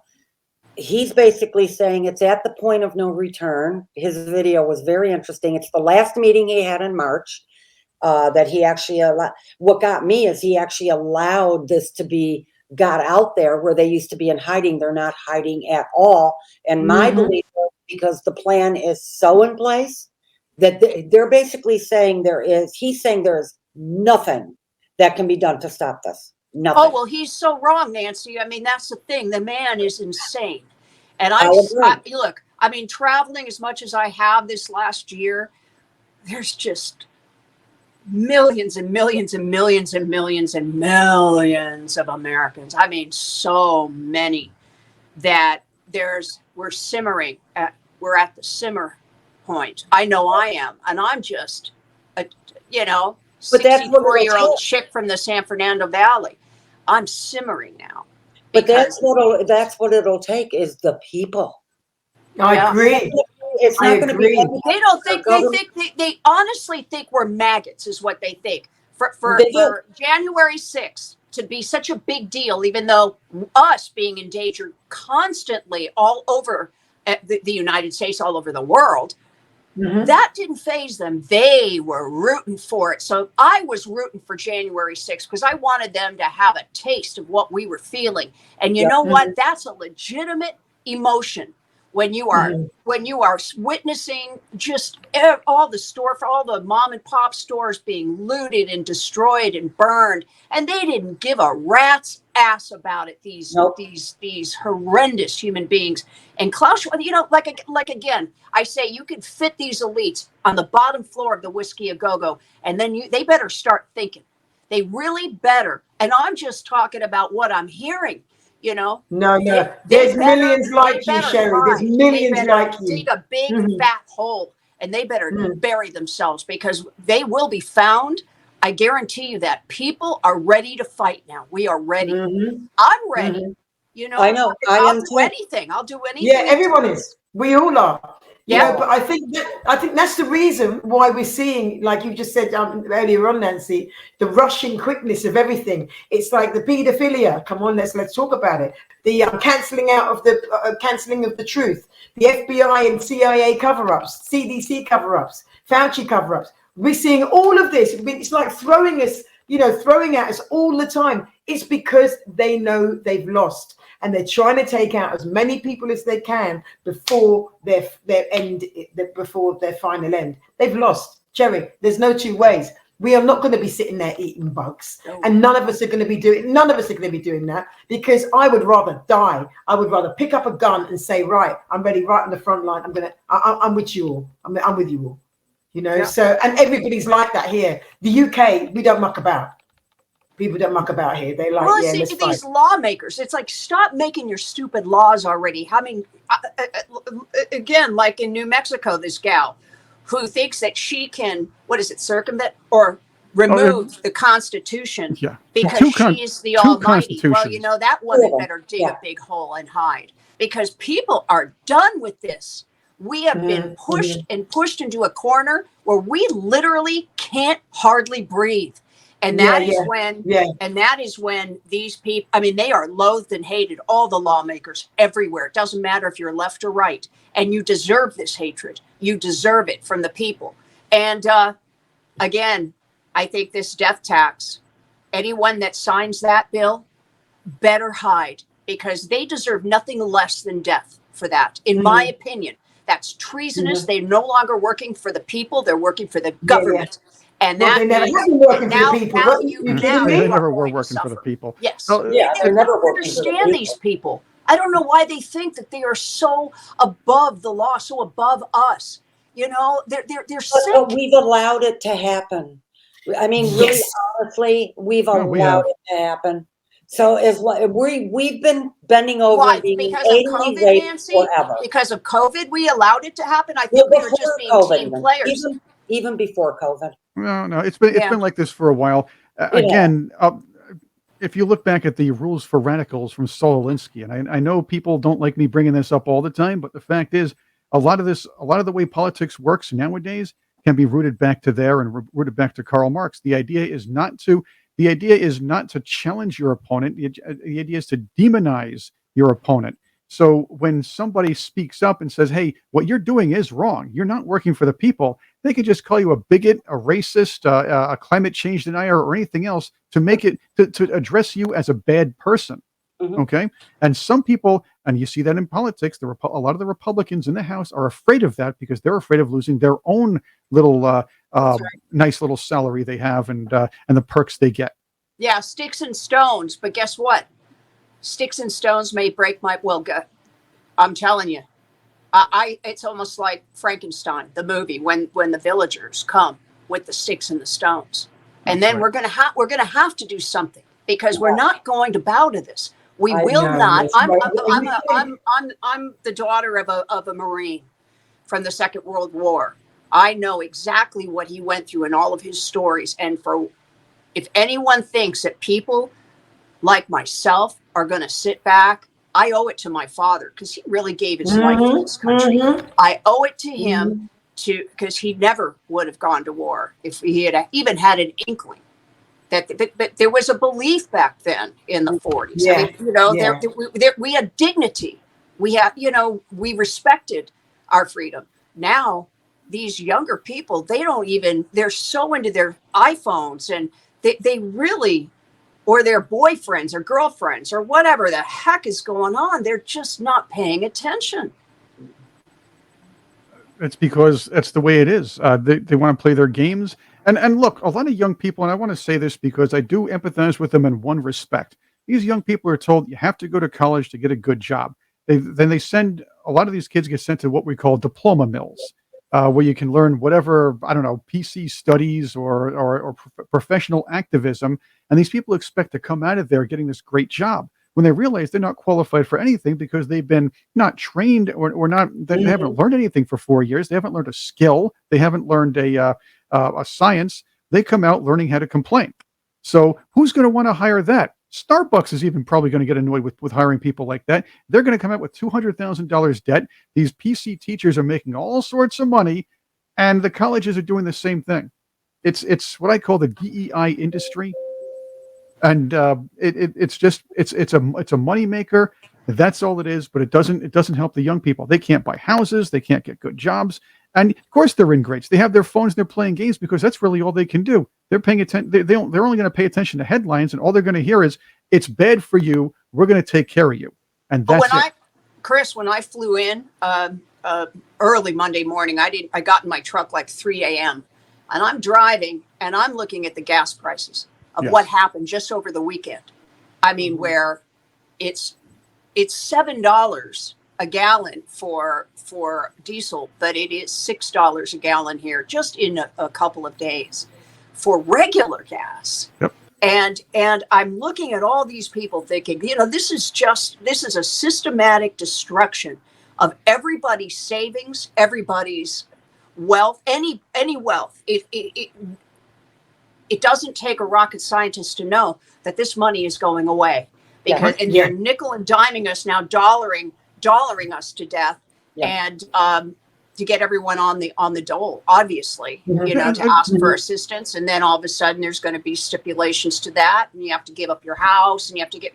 he's basically saying it's at the point of no return. His video was very interesting. It's the last meeting he had in March that he actually what got me is he actually allowed this to be got out there, where they used to be in hiding. They're not hiding at all. And my belief is, because the plan is so in place, that they're basically saying he's saying there's nothing that can be done to stop this. Nothing. Oh, well, he's so wrong, Nancy. I mean, that's the thing. The man is insane. And look, I mean, traveling as much as I have this last year, there's just millions and millions and millions and millions and millions of Americans. I mean, so many that we're simmering. We're at the simmer point. I know I am. And I'm just, 64-year-old chick from the San Fernando Valley. I'm simmering now. But that's what it'll take is the people. I agree. It's not going to be. They don't think. They honestly think we're maggots, is what they think. For January 6th to be such a big deal, even though us being endangered constantly all over the United States, all over the world, that didn't faze them. They were rooting for it. So I was rooting for January 6th because I wanted them to have a taste of what we were feeling. And you know what? That's a legitimate emotion. When you are witnessing just all the mom and pop stores being looted and destroyed and burned, and they didn't give a rat's ass about it. These horrendous human beings. And Klaus, like again, I say you could fit these elites on the bottom floor of the Whiskey A Go-Go, and then they better start thinking. They really better. And I'm just talking about what I'm hearing. No. There's millions like you, Cherie. There's millions like you. Dig a big fat hole, and they better bury themselves, because they will be found. I guarantee you that. People are ready to fight now. We are ready. I'm ready. I know. I'll do anything. I'll do anything. Yeah, everyone is. We all are. Yeah, but I think that's the reason why we're seeing, like you just said earlier on, Nancy, the rushing quickness of everything. It's like the pedophilia. Come on, let's talk about it. The canceling of the truth. The FBI and CIA cover-ups, CDC cover-ups, Fauci cover-ups. We're seeing all of this. It's like throwing at us all the time. It's because they know they've lost. And they're trying to take out as many people as they can before their final end. They've lost. Cherie, there's no two ways. We are not going to be sitting there eating bugs, and none of us are going to be doing that, because I would rather die. I would rather pick up a gun and say, right, I'm ready, right on the front line. I'm with you all. I'm with you all. So, and everybody's like that here. The UK, we don't muck about. People don't muck about here. They like, Well, yeah, see, let's fight. these lawmakers, it's like, stop making your stupid laws already. I mean, again, like in New Mexico, this gal who thinks that she can, what is it, circumvent or remove the Constitution because she's the almighty. Well, you know, that woman better dig a big hole and hide, because people are done with this. We have been pushed and pushed into a corner where we literally can't hardly breathe. And that is when these people, I mean, they are loathed and hated, all the lawmakers everywhere. It doesn't matter if you're left or right. And you deserve this hatred. You deserve it from the people. And again, I think this death tax, anyone that signs that bill better hide, because they deserve nothing less than death for that, in my opinion. That's treasonous. They're no longer working for the people. They're working for the government. And that they never have been working for the people. They never were working for the people. Yes. Oh, They never understand these people. I don't know why they think that they are so above the law, so above us. You know, they're sick. But we've allowed it to happen. I mean, really, honestly, we've allowed it to happen. So we've been bending over. Why? And being Because of COVID, Nancy? forever. Because of COVID, we allowed it to happen. I think we were just being team players. Even before COVID. No, it's been like this for a while. Again, if you look back at the rules for radicals from Saul Alinsky, and I know people don't like me bringing this up all the time, but the fact is, a lot of the way politics works nowadays can be rooted back to there and rooted back to Karl Marx. The idea is not to challenge your opponent. The idea is to demonize your opponent. So when somebody speaks up and says, hey, what you're doing is wrong, you're not working for the people, they could just call you a bigot, a racist, a climate change denier, or anything else to make it, to address you as a bad person. Okay. And some people, and you see that in politics, a lot of the Republicans in the House are afraid of that because they're afraid of losing their own little, nice little salary they have and the perks they get. Yeah, sticks and stones. But guess what? Sticks and stones may break my will. I'm telling you, it's almost like Frankenstein, the movie, when the villagers come with the sticks and the stones, and then we're gonna have to do something, because we're not going to bow to this. We will not. I'm the daughter of a Marine from the Second World War. I know exactly what he went through and all of his stories. And if anyone thinks that people like myself are going to sit back, I owe it to my father, because he really gave his life to this country. I owe it to him because he never would have gone to war if he had even had an inkling that there was a belief back then in the 40s. I mean, we had dignity. We had, we respected our freedom. Now, these younger people, they're so into their iPhones, and they really, or their boyfriends or girlfriends or whatever the heck is going on, they're just not paying attention. It's because that's the way it is. They want to play their games. And look, a lot of young people, and I want to say this because I do empathize with them in one respect. These young people are told you have to go to college to get a good job. Then a lot of these kids get sent to what we call diploma mills, where you can learn whatever, I don't know, PC studies or professional activism. And these people expect to come out of there getting this great job, when they realize they're not qualified for anything because they've been not trained or not, they haven't learned anything for 4 years. They haven't learned a skill. They haven't learned a science. They come out learning how to complain. So who's going to want to hire that? Starbucks is even probably going to get annoyed with hiring people like that. They're going to come out with $200,000 debt. These PC teachers are making all sorts of money, and the colleges are doing the same thing. It's what I call the DEI industry. And it's a money maker. That's all it is. But it doesn't help the young people. They can't buy houses. They can't get good jobs. And of course they're in grades. They have their phones. They're playing games because that's really all they can do. They're paying attention. They're only going to pay attention to headlines, and all they're going to hear is, "It's bad for you. We're going to take care of you." And that's it. Chris, when I flew in early Monday morning, I got in my truck like 3 a.m. and I'm driving and I'm looking at the gas prices of what happened just over the weekend. I mean, where it's $7 a gallon for diesel, but it is $6 a gallon here just in a couple of days for regular gas. Yep. And I'm looking at all these people thinking, this is a systematic destruction of everybody's savings, everybody's wealth, any wealth. It doesn't take a rocket scientist to know that this money is going away, because and they're nickel and diming us now, dollaring us to death, and to get everyone on the dole, obviously, to ask for assistance. And then all of a sudden there's going to be stipulations to that, and you have to give up your house, and you have to get,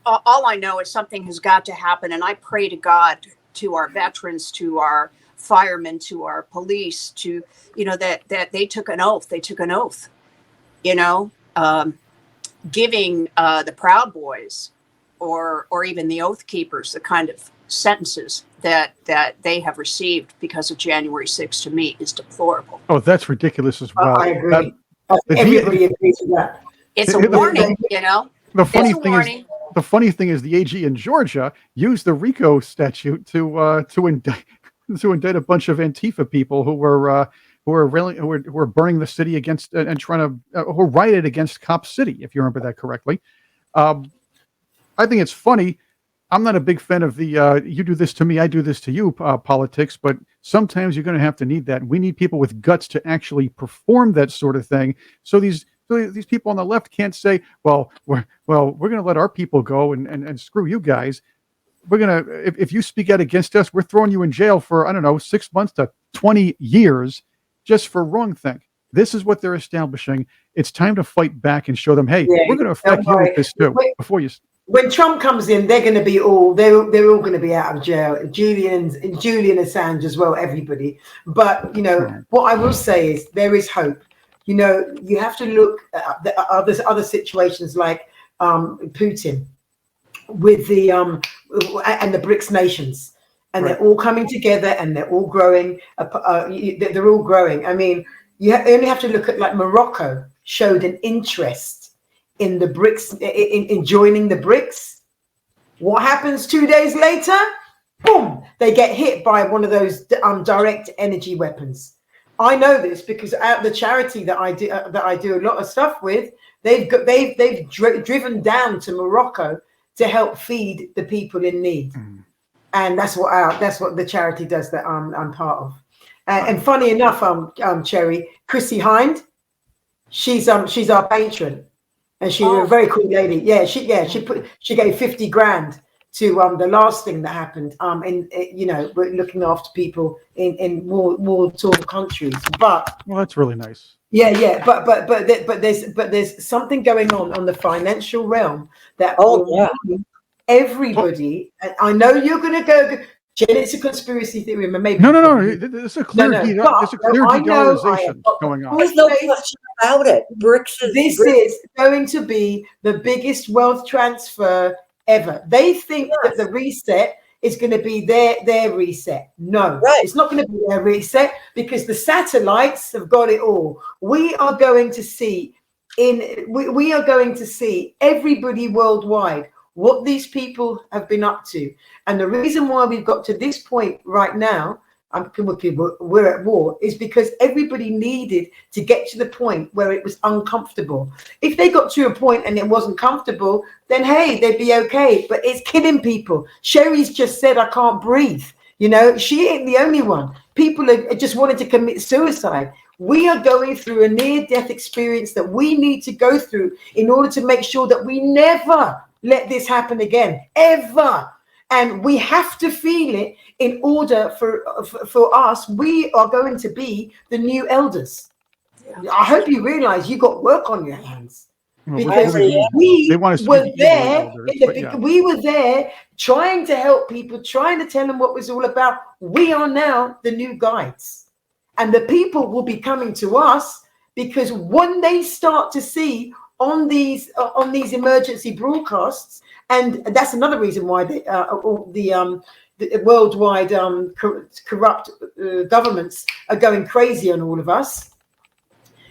all I know is something has got to happen. And I pray to God, to our veterans, to our firemen, to our police, to, that they took an oath. They took an oath, giving the Proud Boys or even the Oath Keepers the kind of sentences that they have received because of January 6th, to me, is deplorable. Oh, that's ridiculous as well. I agree. Everybody agrees with that. It's a warning, The funny thing is the AG in Georgia used the RICO statute to indict a bunch of Antifa people who were burning the city against and trying to who rioted against Cop City, if you remember that correctly. I think it's funny. I'm not a big fan of the you do this to me, I do this to you politics, but sometimes you're going to have to need that. We need people with guts to actually perform that sort of thing. So these people on the left can't say, well, we're going to let our people go and screw you guys. We're going to, if you speak out against us, we're throwing you in jail for, 6 months to 20 years just for wrongthink. This is what they're establishing. It's time to fight back and show them, hey, we're going to affect you with this too. When Trump comes in, they're going to be they're all going to be out of jail. Julian Assange as well, everybody. But what I will say is there is hope. You have to look at other situations like Putin with the and the BRICS nations, and they're all coming together and they're all growing. They're all growing. I mean, you only have to look at like Morocco showed an interest in the BRICS, in joining the BRICS. What happens 2 days later? Boom! They get hit by one of those direct energy weapons. I know this because at the charity that I do a lot of stuff with, they've driven down to Morocco to help feed the people in need, and that's what the charity does that I'm part of. And funny enough, Cherie, Chrissy Hind, she's our patron. And she's a very cool lady. Yeah, she gave 50 grand to the last thing that happened. We're looking after people in war-torn countries. But that's really nice. Yeah. But there's something going on the financial realm that everybody. And I know you're going to go. Jen, it's a conspiracy theory, maybe. No. It's a clear de-dollarization going on. There's no question about it. This is going to be the biggest wealth transfer ever. They think that the reset is going to be their reset. No, it's not going to be their reset because the satellites have got it all. We are going to see everybody worldwide what these people have been up to. And the reason why we've got to this point right now, we're at war, is because everybody needed to get to the point where it was uncomfortable. If they got to a point and it wasn't comfortable, then hey, they'd be okay. But it's killing people. Cherie's just said, I can't breathe. She ain't the only one. People are just wanting to commit suicide. We are going through a near-death experience that we need to go through in order to make sure that we never let this happen again, ever. And we have to feel it in order for us. We are going to be the new elders. I hope you realize you got work on your hands, because we were there trying to help people, trying to tell them what it was all about. We are now the new guides, and the people will be coming to us because when they start to see on these emergency broadcasts, and that's another reason why the worldwide corrupt governments are going crazy on all of us,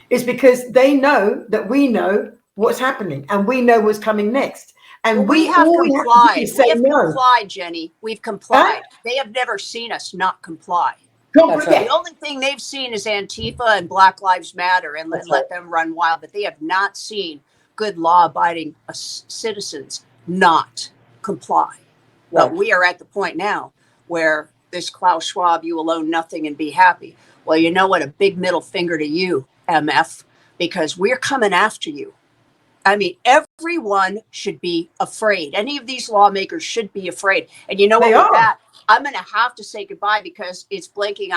is because they know that we know what's happening and we know what's coming next. And we have complied. We have complied, Jennie. We've complied. They have never seen us not comply. That's right. The only thing they've seen is Antifa and Black Lives Matter, and let them run wild. But they have not seen good law-abiding citizens not comply. But we are at the point now where this Klaus Schwab, you will own nothing and be happy. Well, you know what? A big middle finger to you, MF, because we're coming after you. I mean, everyone should be afraid. Any of these lawmakers should be afraid. And you know what? With that, I'm going to have to say goodbye because it's blinking.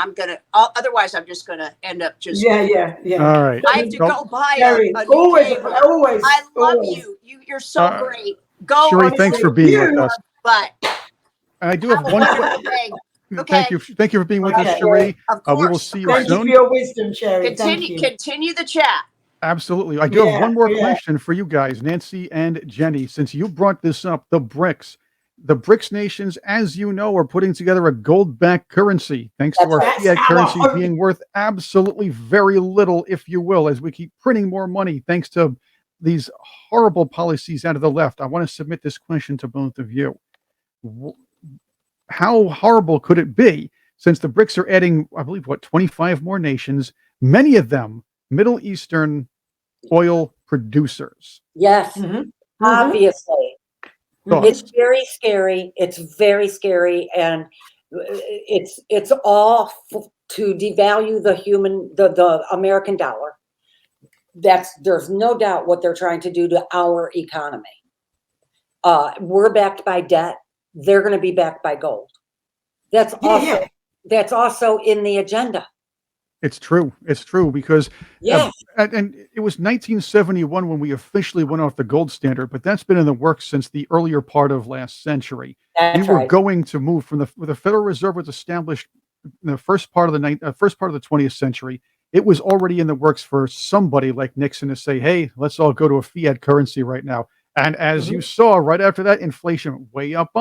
Otherwise, I'm just going to end up just. Yeah. All right. I have to go buy a new always. I love you. You're so great. Go. Cherie, thanks for being with us. But I do have one. Okay. Thank you for being with us, Cherie. We will see you soon. Thank you for your wisdom, Cherie. Continue the chat. Absolutely. I do have one more question for you guys, Nancy and Jenny. Since you brought this up, the BRICS nations, as you know, are putting together a gold-backed currency, thanks to our fiat currency being worth absolutely very little, if you will, as we keep printing more money, thanks to these horrible policies out of the left. I want to submit this question to both of you. How horrible could it be, since the BRICS are adding, I believe, 25 more nations, many of them Middle Eastern oil producers? Yes, obviously. It's very scary. It's very scary, and it's all to devalue the American dollar. There's no doubt what they're trying to do to our economy. We're backed by debt. They're going to be backed by gold. That's also in the agenda. It's true. It's true because and it was 1971 when we officially went off the gold standard, but that's been in the works since the earlier part of last century. We were going to move from the Federal Reserve was established in the first part of the 20th century. It was already in the works for somebody like Nixon to say, "Hey, let's all go to a fiat currency right now." And as you saw, right after that, inflation went way up.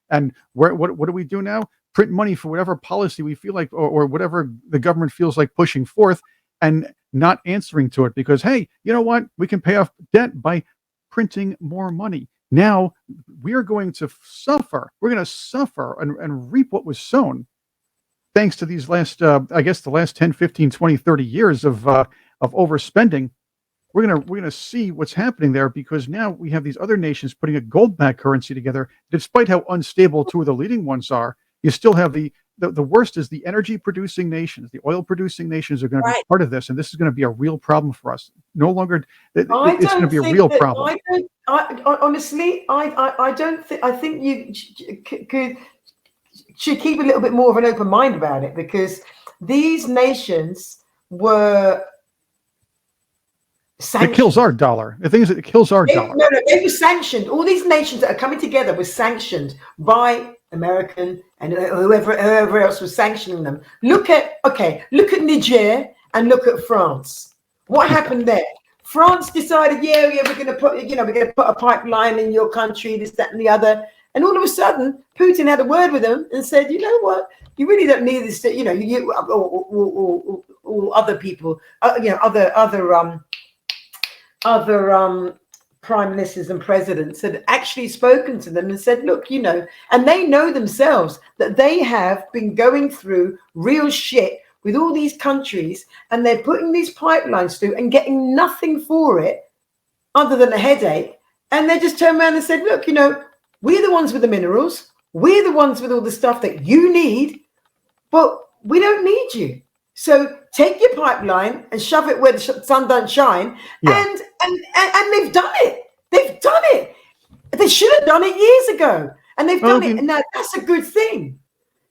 And what do we do now? Print money for whatever policy we feel like, or whatever the government feels like pushing forth, and not answering to it because, hey, you know what? We can pay off debt by printing more money. Now we are going to suffer. We're going to suffer and reap what was sown, thanks to these last, I guess, the last 10, 15, 20, 30 years of overspending. We're gonna see what's happening there because now we have these other nations putting a gold-backed currency together. Despite how unstable two of the leading ones are, you still have the worst is the energy-producing nations. The oil-producing nations are going to be part of this, and this is going to be a real problem for us. No longer, it's going to be a real problem. Honestly, I don't think. I think you should keep a little bit more of an open mind about it because these nations were. Sanctioned. It kills our dollar. The thing is, it kills our dollar. No, they were sanctioned. All these nations that are coming together were sanctioned by American and whoever else was sanctioning them. Look at Niger and look at France. What happened there? France decided, we're going to put a pipeline in your country, this, that, and the other. And all of a sudden, Putin had a word with them and said, you know what? You really don't need this. Or other people, other prime ministers and presidents had actually spoken to them and said, look, and they know themselves that they have been going through real shit with all these countries and they're putting these pipelines through and getting nothing for it other than a headache. And they just turned around and said, look, we're the ones with the minerals. We're the ones with all the stuff that you need, but we don't need you. So take your pipeline and shove it where the sun don't shine. And they've done it. They've done it. They should have done it years ago. And they've done it. And now that's a good thing.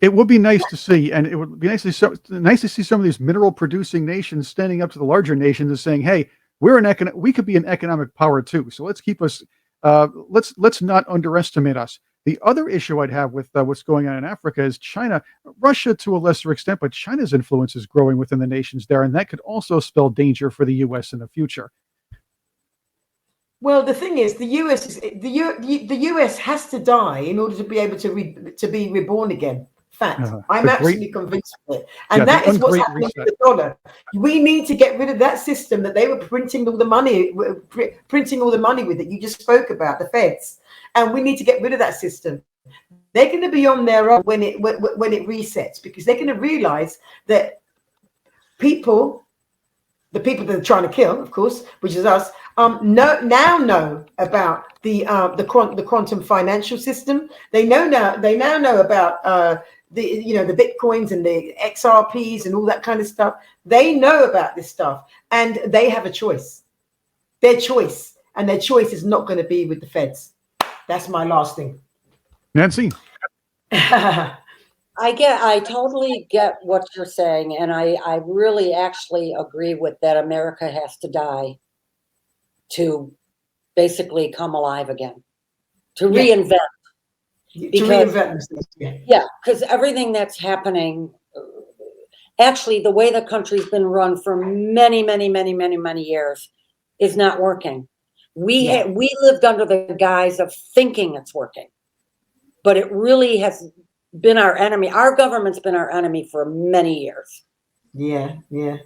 It would be nice to see, and it would be nice to see some of these mineral producing nations standing up to the larger nations and saying, hey, we could be an economic power too. So let's keep us, let's not underestimate us. The other issue I'd have with what's going on in Africa is China, Russia to a lesser extent, but China's influence is growing within the nations there, and that could also spell danger for the U.S. in the future. Well, the thing is, the U.S. has to die in order to be able to be reborn again. Fact, I'm absolutely convinced of it, and that is what's happening with the dollar. We need to get rid of that system that they were printing all the money with. That you just spoke about, the Feds. And we need to get rid of that system. They're going to be on their own when it resets, because they're going to realize that the people that are trying to kill, of course, which is us, know about the quantum financial system. They now know about the bitcoins and the XRPs and all that kind of stuff. They know about this stuff, and they have a choice. Their choice is not going to be with the feds. That's my last thing. Nancy. I totally get what you're saying, and I really actually agree with that. America has to die to basically come alive again, to reinvent. Because everything that's happening, actually, the way the country's been run for many, many, many, many, many years is not working. We lived under the guise of thinking it's working, but it really has been our enemy. Our government's been our enemy for many years. Yeah.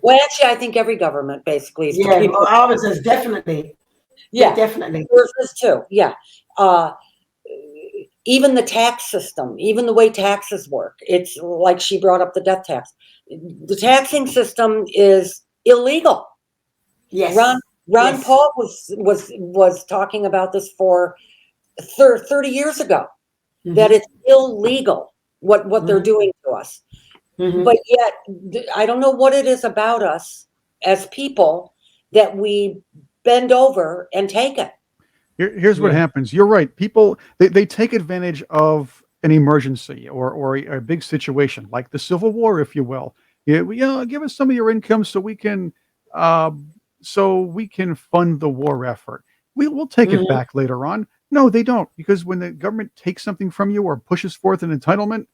Well, actually, I think every government basically is. Yeah, ours is definitely. Yeah, definitely. Yours is too. Yeah. Even the tax system, even the way taxes work, it's like she brought up the death tax. The taxing system is illegal. Yes. Ron Paul was talking about this for 30 years ago, that it's illegal what they're doing to us. But yet, I don't know what it is about us as people that we bend over and take it. Here's what happens. You're right. People, they take advantage of an emergency or a big situation like the Civil War, if you will. Give us some of your income so we can fund the war effort. We'll take it back later on. No, they don't, because when the government takes something from you or pushes forth an entitlement,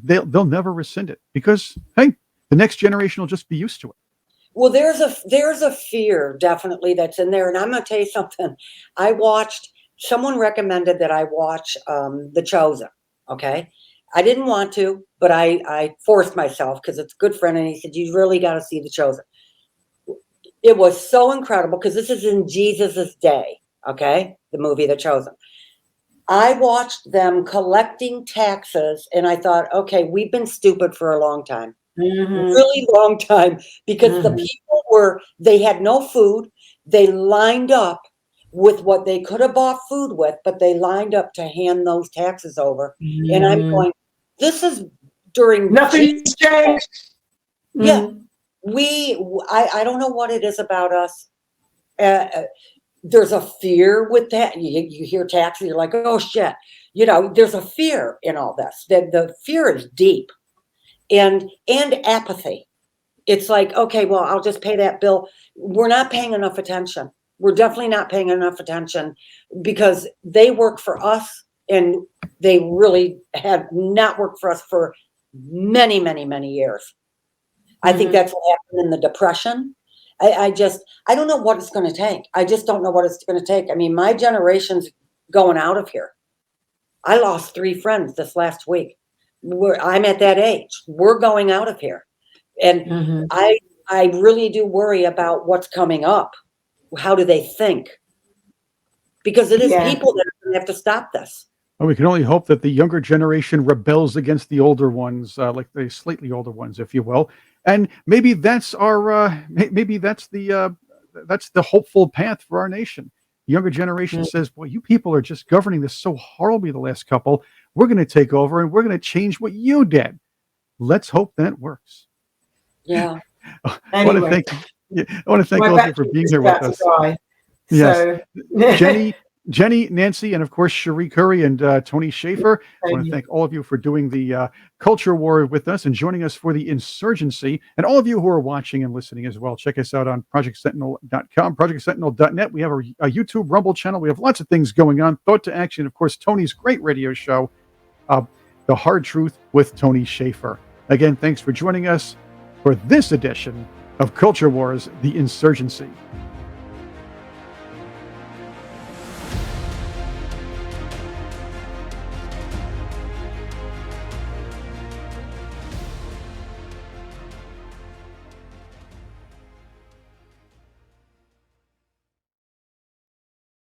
they'll never rescind it, because hey, the next generation will just be used to it. Well, there's a fear definitely that's in there, and I'm going to tell you something. Someone recommended that I watch The Chosen. Okay, I didn't want to, but I forced myself because it's a good friend, and he said, "You really got to see The Chosen." It was so incredible because this is in Jesus's day. Okay, the movie The Chosen. I watched them collecting taxes, and I thought, okay, we've been stupid for a long time. Really long time, because the people they had no food. They lined up with what they could have bought food with, but they lined up to hand those taxes over. And I'm going, this is during nothing's changed. Yeah. I don't know what it is about us. There's a fear with that. You hear taxes, you're like, oh shit. There's a fear in all this. The fear is deep. And apathy. It's like, okay, well, I'll just pay that bill. We're not paying enough attention. We're definitely not paying enough attention, because they work for us, and they really have not worked for us for many, many, many years. I think that's what happened in the Depression. I don't know what it's going to take. I just don't know what it's going to take. I mean, my generation's going out of here. I lost 3 friends this last week. I'm at that age. We're going out of here. And I really do worry about what's coming up. How do they think? Because it is people that are going to have to stop this. Well, we can only hope that the younger generation rebels against the older ones, like the slightly older ones, if you will. And maybe that's that's the hopeful path for our nation. The younger generation says, boy, you people are just governing this so horribly the last couple. We're going to take over and we're going to change what you did. Let's hope that works. Yeah. I want to thank all of you for being here with us. Yes. So. Jennie, Nancy, and of course, Cherie Currie and Tony Shaffer. I want to thank all of you for doing the Culture War with us and joining us for the Insurgency. And all of you who are watching and listening as well, check us out on ProjectSentinel.com, ProjectSentinel.net. We have a YouTube Rumble channel. We have lots of things going on. Thought to Action, of course, Tony's great radio show, The Hard Truth with Tony Shaffer. Again, thanks for joining us for this edition of Culture Wars, The Insurgency.